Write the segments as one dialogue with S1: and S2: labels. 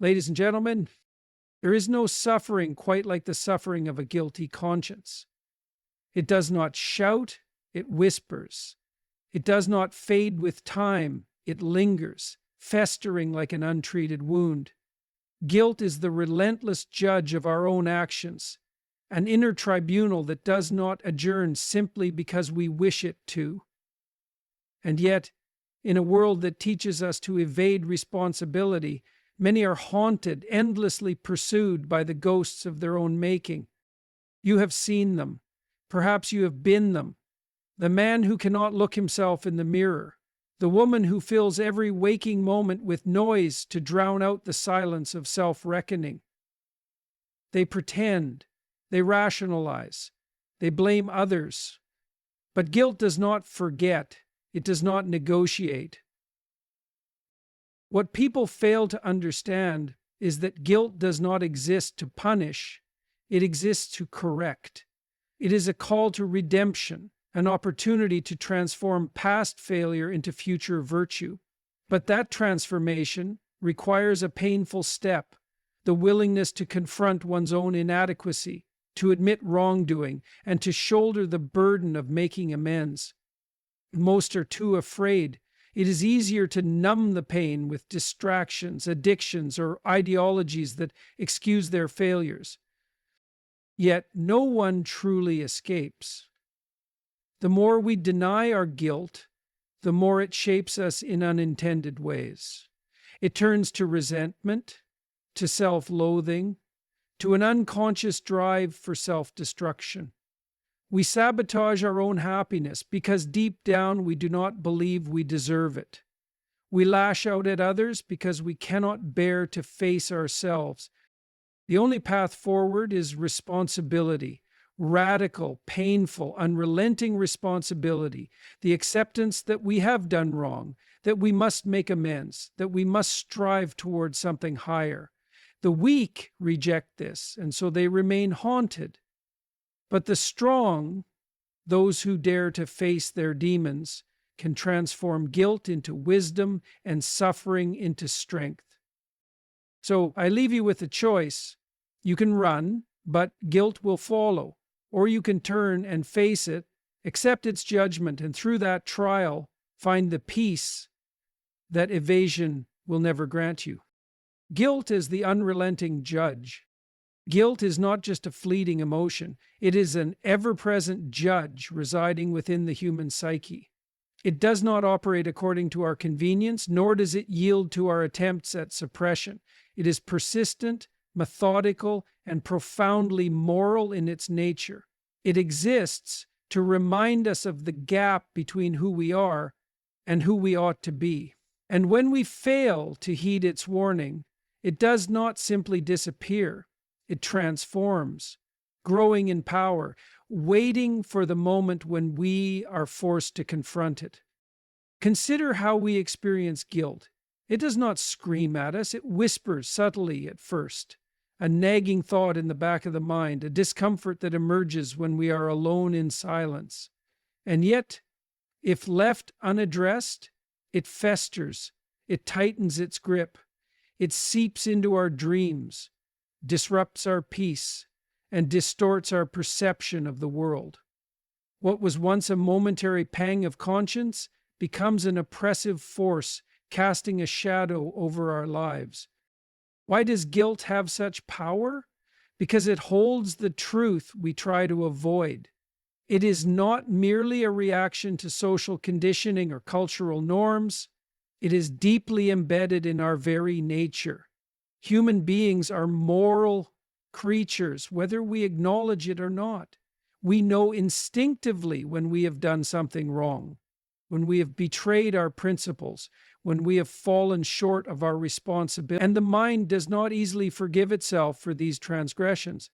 S1: Ladies and gentlemen, there is no suffering quite like the suffering of a guilty conscience. It does not shout, it whispers. It does not fade with time, it lingers, festering like an untreated wound. Guilt is the relentless judge of our own actions, an inner tribunal that does not adjourn simply because we wish it to. And yet, in a world that teaches us to evade responsibility, many are haunted, endlessly pursued by the ghosts of their own making. You have seen them. Perhaps you have been them. The man who cannot look himself in the mirror. The woman who fills every waking moment with noise to drown out the silence of self-reckoning. They pretend. They rationalize. They blame others. But guilt does not forget. It does not negotiate. What people fail to understand is that guilt does not exist to punish. It exists to correct. It is a call to redemption, an opportunity to transform past failure into future virtue. But that transformation requires a painful step, the willingness to confront one's own inadequacy, to admit wrongdoing, and to shoulder the burden of making amends. Most are too afraid. It is easier to numb the pain with distractions, addictions, or ideologies that excuse their failures. Yet no one truly escapes. The more we deny our guilt, the more it shapes us in unintended ways. It turns to resentment, to self-loathing, to an unconscious drive for self-destruction. We sabotage our own happiness because deep down we do not believe we deserve it. We lash out at others because we cannot bear to face ourselves. The only path forward is responsibility, radical, painful, unrelenting responsibility, the acceptance that we have done wrong, that we must make amends, that we must strive towards something higher. The weak reject this, and so they remain haunted. But the strong, those who dare to face their demons, can transform guilt into wisdom and suffering into strength. So I leave you with a choice. You can run, but guilt will follow. Or you can turn and face it, accept its judgment, and through that trial, find the peace that evasion will never grant you. Guilt is the unrelenting judge. Guilt is not just a fleeting emotion. It is an ever-present judge residing within the human psyche. It does not operate according to our convenience, nor does it yield to our attempts at suppression. It is persistent, methodical, and profoundly moral in its nature. It exists to remind us of the gap between who we are and who we ought to be. And when we fail to heed its warning, it does not simply disappear. It transforms, growing in power, waiting for the moment when we are forced to confront it. Consider how we experience guilt. It does not scream at us, it whispers subtly at first. A nagging thought in the back of the mind, a discomfort that emerges when we are alone in silence. And yet, if left unaddressed, it festers, it tightens its grip, it seeps into our dreams, disrupts our peace, and distorts our perception of the world. What was once a momentary pang of conscience becomes an oppressive force, casting a shadow over our lives. Why does guilt have such power? Because it holds the truth we try to avoid. It is not merely a reaction to social conditioning or cultural norms. It is deeply embedded in our very nature. Human beings are moral creatures, whether we acknowledge it or not. We know instinctively when we have done something wrong, when we have betrayed our principles, when we have fallen short of our responsibility. And the mind does not easily forgive itself for these transgressions.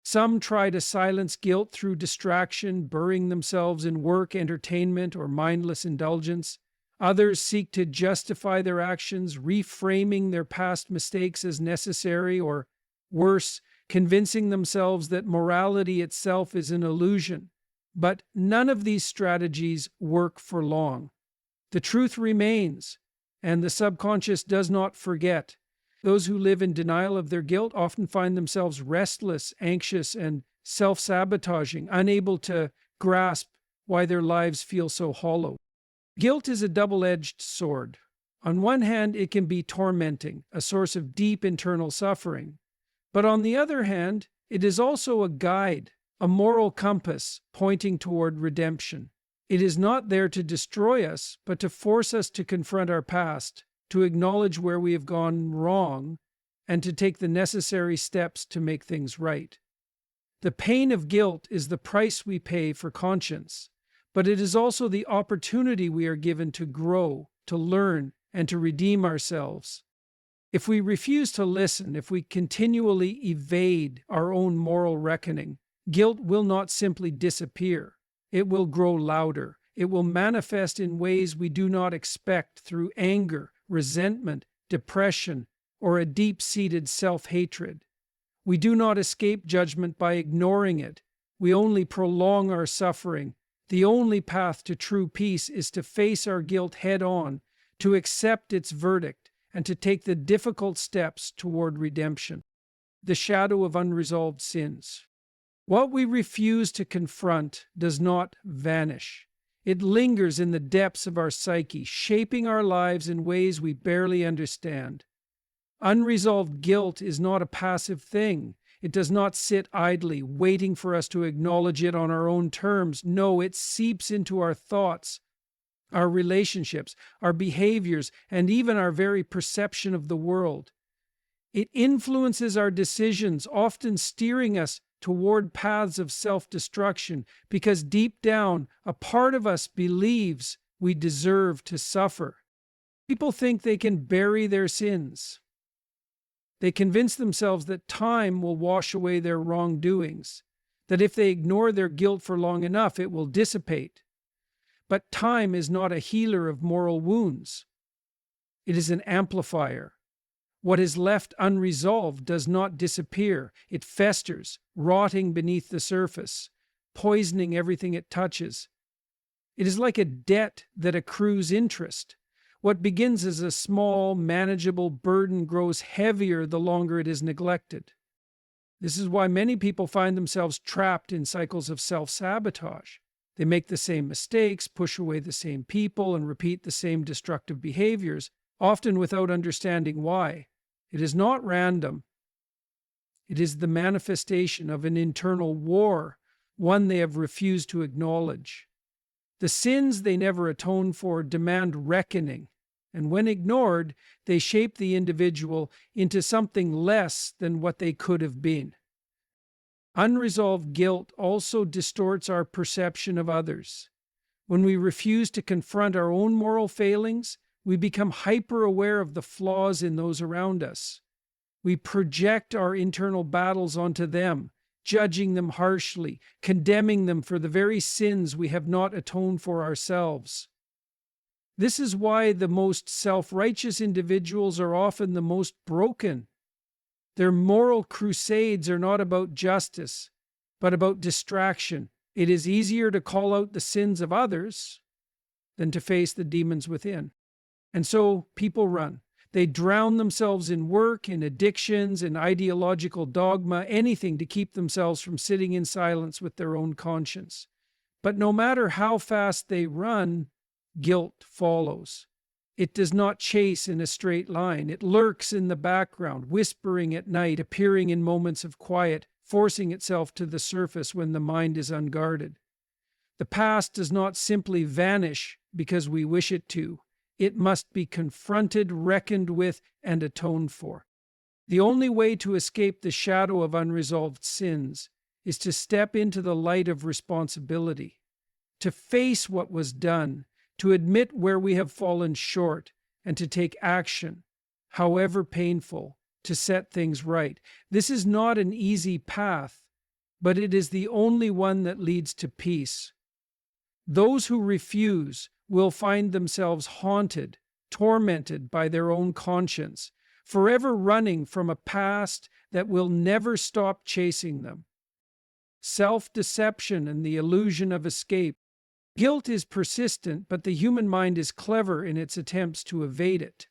S1: Some try to silence guilt through distraction, burying themselves in work, entertainment, or mindless indulgence. Others seek to justify their actions, reframing their past mistakes as necessary, or worse, convincing themselves that morality itself is an illusion. But none of these strategies work for long. The truth remains, and the subconscious does not forget. Those who live in denial of their guilt often find themselves restless, anxious, and self-sabotaging, unable to grasp why their lives feel so hollow. Guilt is a double-edged sword. On one hand, it can be tormenting, a source of deep internal suffering. But on the other hand, it is also a guide, a moral compass pointing toward redemption. It is not there to destroy us, but to force us to confront our past, to acknowledge where we have gone wrong, and to take the necessary steps to make things right. The pain of guilt is the price we pay for conscience, but it is also the opportunity we are given to grow, to learn, and to redeem ourselves. If we refuse to listen, if we continually evade our own moral reckoning, guilt will not simply disappear. It will grow louder. It will manifest in ways we do not expect through anger, resentment, depression, or a deep-seated self-hatred. We do not escape judgment by ignoring it. We only prolong our suffering. The only path to true peace is to face our guilt head-on, to accept its verdict, and to take the difficult steps toward redemption. The shadow of unresolved sins. What we refuse to confront does not vanish. It lingers in the depths of our psyche, shaping our lives in ways we barely understand. Unresolved guilt is not a passive thing. It does not sit idly, waiting for us to acknowledge it on our own terms. No, it seeps into our thoughts, our relationships, our behaviors, and even our very perception of the world. It influences our decisions, often steering us toward paths of self-destruction, because deep down, a part of us believes we deserve to suffer. People think they can bury their sins. They convince themselves that time will wash away their wrongdoings, that if they ignore their guilt for long enough, it will dissipate. But time is not a healer of moral wounds. It is an amplifier. What is left unresolved does not disappear. It festers, rotting beneath the surface, poisoning everything it touches. It is like a debt that accrues interest. What begins as a small, manageable burden grows heavier the longer it is neglected. This is why many people find themselves trapped in cycles of self-sabotage. They make the same mistakes, push away the same people, and repeat the same destructive behaviors, often without understanding why. It is not random. It is the manifestation of an internal war, one they have refused to acknowledge. The sins they never atone for demand reckoning, and when ignored, they shape the individual into something less than what they could have been. Unresolved guilt also distorts our perception of others. When we refuse to confront our own moral failings, we become hyper-aware of the flaws in those around us. We project our internal battles onto them, judging them harshly, condemning them for the very sins we have not atoned for ourselves. This is why the most self-righteous individuals are often the most broken. Their moral crusades are not about justice, but about distraction. It is easier to call out the sins of others than to face the demons within. And so people run. They drown themselves in work, in addictions, in ideological dogma, anything to keep themselves from sitting in silence with their own conscience. But no matter how fast they run, guilt follows. It does not chase in a straight line. It lurks in the background, whispering at night, appearing in moments of quiet, forcing itself to the surface when the mind is unguarded. The past does not simply vanish because we wish it to. It must be confronted, reckoned with, and atoned for. The only way to escape the shadow of unresolved sins is to step into the light of responsibility, to face what was done, to admit where we have fallen short, and to take action, however painful, to set things right. This is not an easy path, but it is the only one that leads to peace. Those who refuse will find themselves haunted, tormented by their own conscience, forever running from a past that will never stop chasing them. Self-deception and the illusion of escape. Guilt is persistent, but the human mind is clever in its attempts to evade it.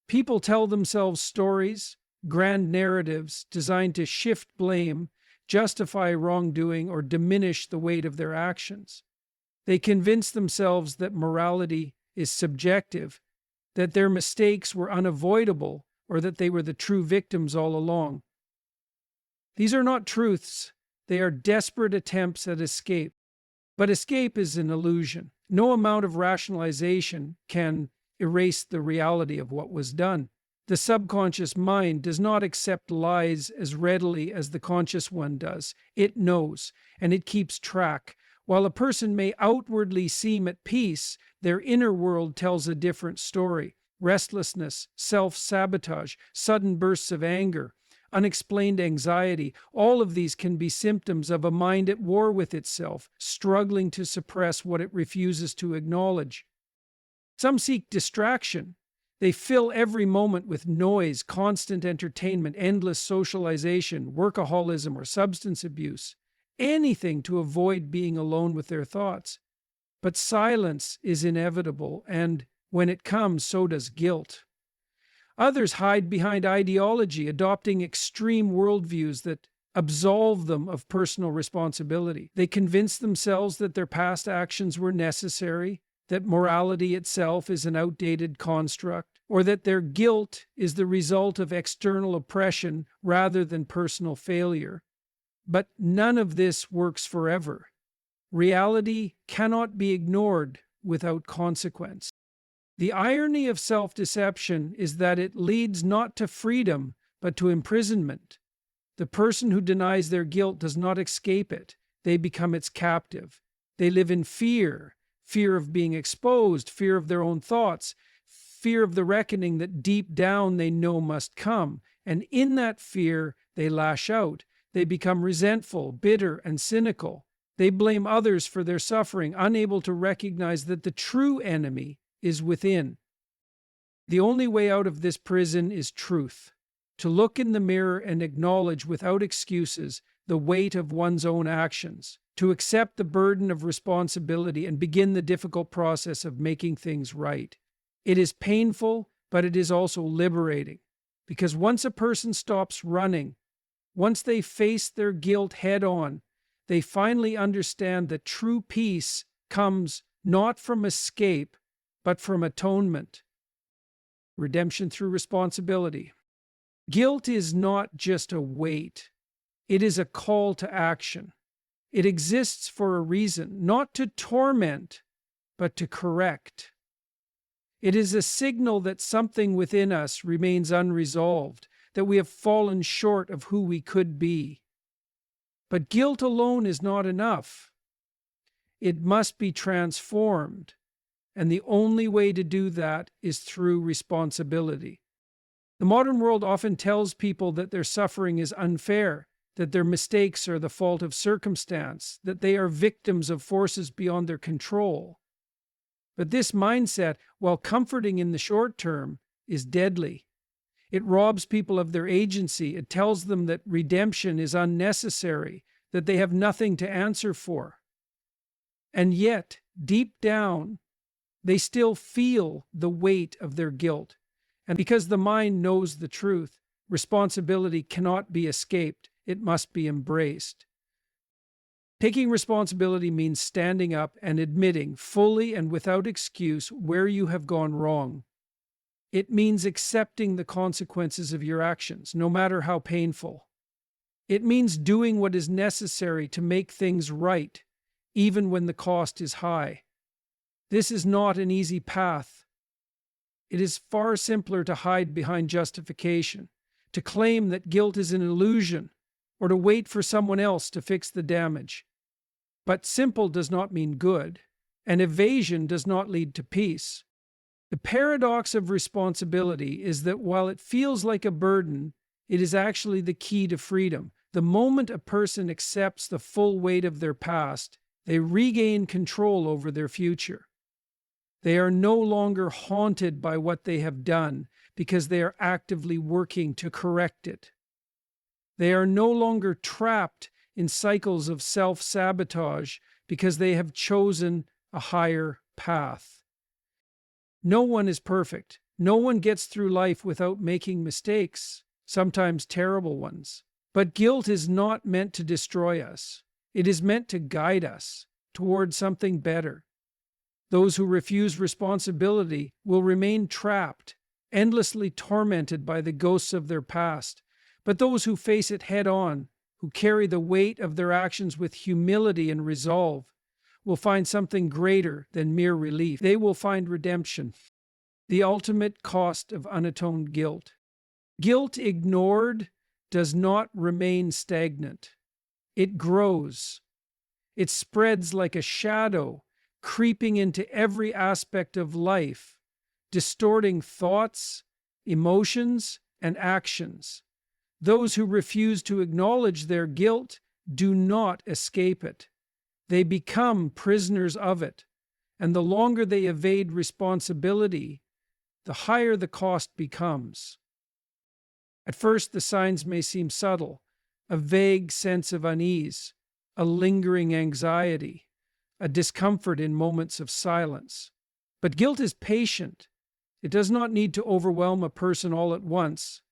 S1: People tell themselves stories, grand narratives designed to shift blame, justify wrongdoing, or diminish the weight of their actions. They convince themselves that morality is subjective, that their mistakes were unavoidable, or that they were the true victims all along. These are not truths, they are desperate attempts at escape. But escape is an illusion. No amount of rationalization can erase the reality of what was done. The subconscious mind does not accept lies as readily as the conscious one does. It knows, and it keeps track. While a person may outwardly seem at peace, their inner world tells a different story. Restlessness, self-sabotage, sudden bursts of anger, unexplained anxiety, all of these can be symptoms of a mind at war with itself, struggling to suppress what it refuses to acknowledge. Some seek distraction. They fill every moment with noise, constant entertainment, endless socialization, workaholism, or substance abuse. Anything to avoid being alone with their thoughts. But silence is inevitable, and when it comes, so does guilt. Others hide behind ideology, adopting extreme worldviews that absolve them of personal responsibility. They convince themselves that their past actions were necessary, that morality itself is an outdated construct, or that their guilt is the result of external oppression rather than personal failure. But none of this works forever. Reality cannot be ignored without consequence. The irony of self-deception is that it leads not to freedom, but to imprisonment. The person who denies their guilt does not escape it. They become its captive. They live in fear, fear of being exposed, fear of their own thoughts, fear of the reckoning that deep down they know must come. And in that fear, they lash out. They become resentful, bitter, and cynical. They blame others for their suffering, unable to recognize that the true enemy is within. The only way out of this prison is truth. To look in the mirror and acknowledge without excuses the weight of one's own actions. To accept the burden of responsibility and begin the difficult process of making things right. It is painful, but it is also liberating. Because once a person stops running, once they face their guilt head on, they finally understand that true peace comes not from escape, but from atonement. Redemption through responsibility. Guilt is not just a weight. It is a call to action. It exists for a reason, not to torment, but to correct. It is a signal that something within us remains unresolved, that we have fallen short of who we could be. But guilt alone is not enough. It must be transformed. And the only way to do that is through responsibility. The modern world often tells people that their suffering is unfair, that their mistakes are the fault of circumstance, that they are victims of forces beyond their control. But this mindset, while comforting in the short term, is deadly. It robs people of their agency. It tells them that redemption is unnecessary, that they have nothing to answer for. And yet, deep down, they still feel the weight of their guilt. And because the mind knows the truth, responsibility cannot be escaped. It must be embraced. Taking responsibility means standing up and admitting fully and without excuse where you have gone wrong. It means accepting the consequences of your actions, no matter how painful. It means doing what is necessary to make things right, even when the cost is high. This is not an easy path. It is far simpler to hide behind justification, to claim that guilt is an illusion, or to wait for someone else to fix the damage. But simple does not mean good, and evasion does not lead to peace. The paradox of responsibility is that while it feels like a burden, it is actually the key to freedom. The moment a person accepts the full weight of their past, they regain control over their future. They are no longer haunted by what they have done because they are actively working to correct it. They are no longer trapped in cycles of self-sabotage because they have chosen a higher path. No one is perfect. No one gets through life without making mistakes, sometimes terrible ones. But guilt is not meant to destroy us. It is meant to guide us towards something better. Those who refuse responsibility will remain trapped, endlessly tormented by the ghosts of their past. But those who face it head on, who carry the weight of their actions with humility and resolve, will find something greater than mere relief. They will find redemption. The ultimate cost of unatoned guilt. Guilt ignored does not remain stagnant. It grows. It spreads like a shadow, creeping into every aspect of life, distorting thoughts, emotions, and actions. Those who refuse to acknowledge their guilt do not escape it. They become prisoners of it, and the longer they evade responsibility, the higher the cost becomes. At first, the signs may seem subtle: a vague sense of unease, a lingering anxiety, a discomfort in moments of silence. But guilt is patient. It does not need to overwhelm a person all at once.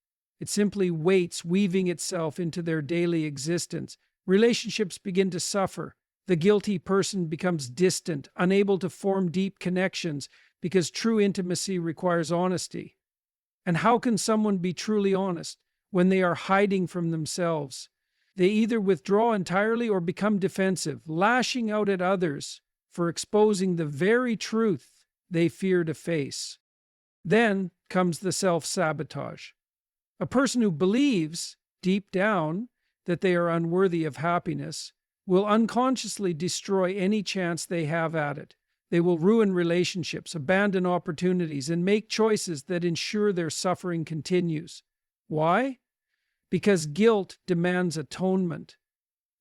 S1: It simply waits, weaving itself into their daily existence. Relationships begin to suffer. The guilty person becomes distant, unable to form deep connections, because true intimacy requires honesty. And how can someone be truly honest when they are hiding from themselves? They either withdraw entirely or become defensive, lashing out at others for exposing the very truth they fear to face. Then comes the self-sabotage. A person who believes, deep down, that they are unworthy of happiness will unconsciously destroy any chance they have at it. They will ruin relationships, abandon opportunities, and make choices that ensure their suffering continues. Why? Because guilt demands atonement.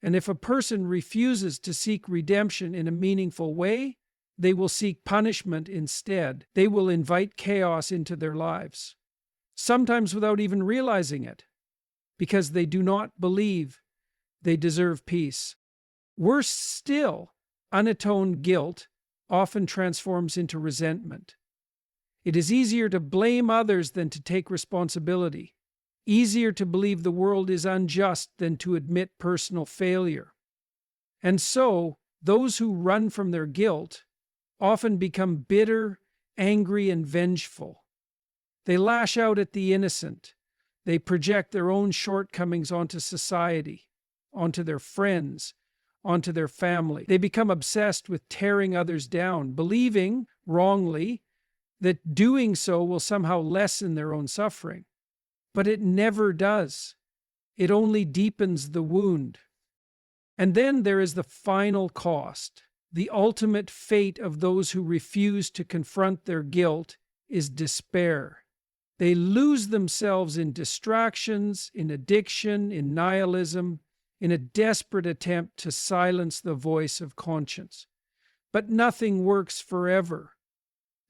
S1: And if a person refuses to seek redemption in a meaningful way, they will seek punishment instead. They will invite chaos into their lives, sometimes without even realizing it, because they do not believe they deserve peace. Worse still, unatoned guilt often transforms into resentment. It is easier to blame others than to take responsibility, easier to believe the world is unjust than to admit personal failure. And so, those who run from their guilt often become bitter, angry, and vengeful. They lash out at the innocent. They project their own shortcomings onto society, onto their friends, onto their family. They become obsessed with tearing others down, believing, wrongly, that doing so will somehow lessen their own suffering. But it never does. It only deepens the wound. And then there is the final cost. The ultimate fate of those who refuse to confront their guilt is despair. They lose themselves in distractions, in addiction, in nihilism, in a desperate attempt to silence the voice of conscience. But nothing works forever.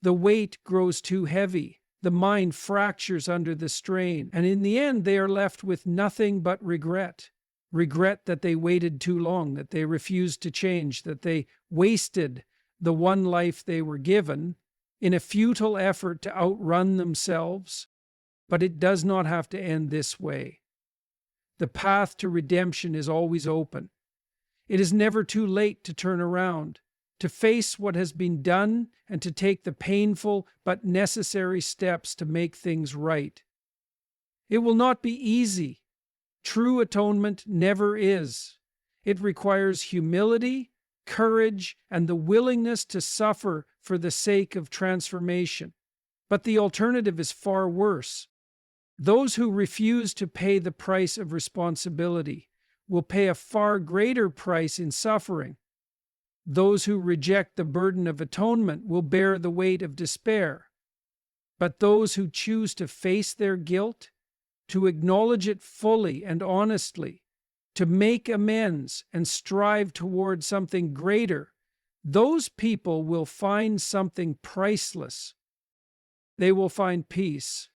S1: The weight grows too heavy. The mind fractures under the strain, and in the end they are left with nothing but regret. Regret that they waited too long, that they refused to change, that they wasted the one life they were given in a futile effort to outrun themselves. But it does not have to end this way. The path to redemption is always open. It is never too late to turn around, to face what has been done, and to take the painful but necessary steps to make things right. It will not be easy. True atonement never is. It requires humility, courage, and the willingness to suffer for the sake of transformation. But the alternative is far worse. Those who refuse to pay the price of responsibility will pay a far greater price in suffering. Those who reject the burden of atonement will bear the weight of despair. But those who choose to face their guilt, to acknowledge it fully and honestly, to make amends and strive toward something greater, those people will find something priceless. They will find peace.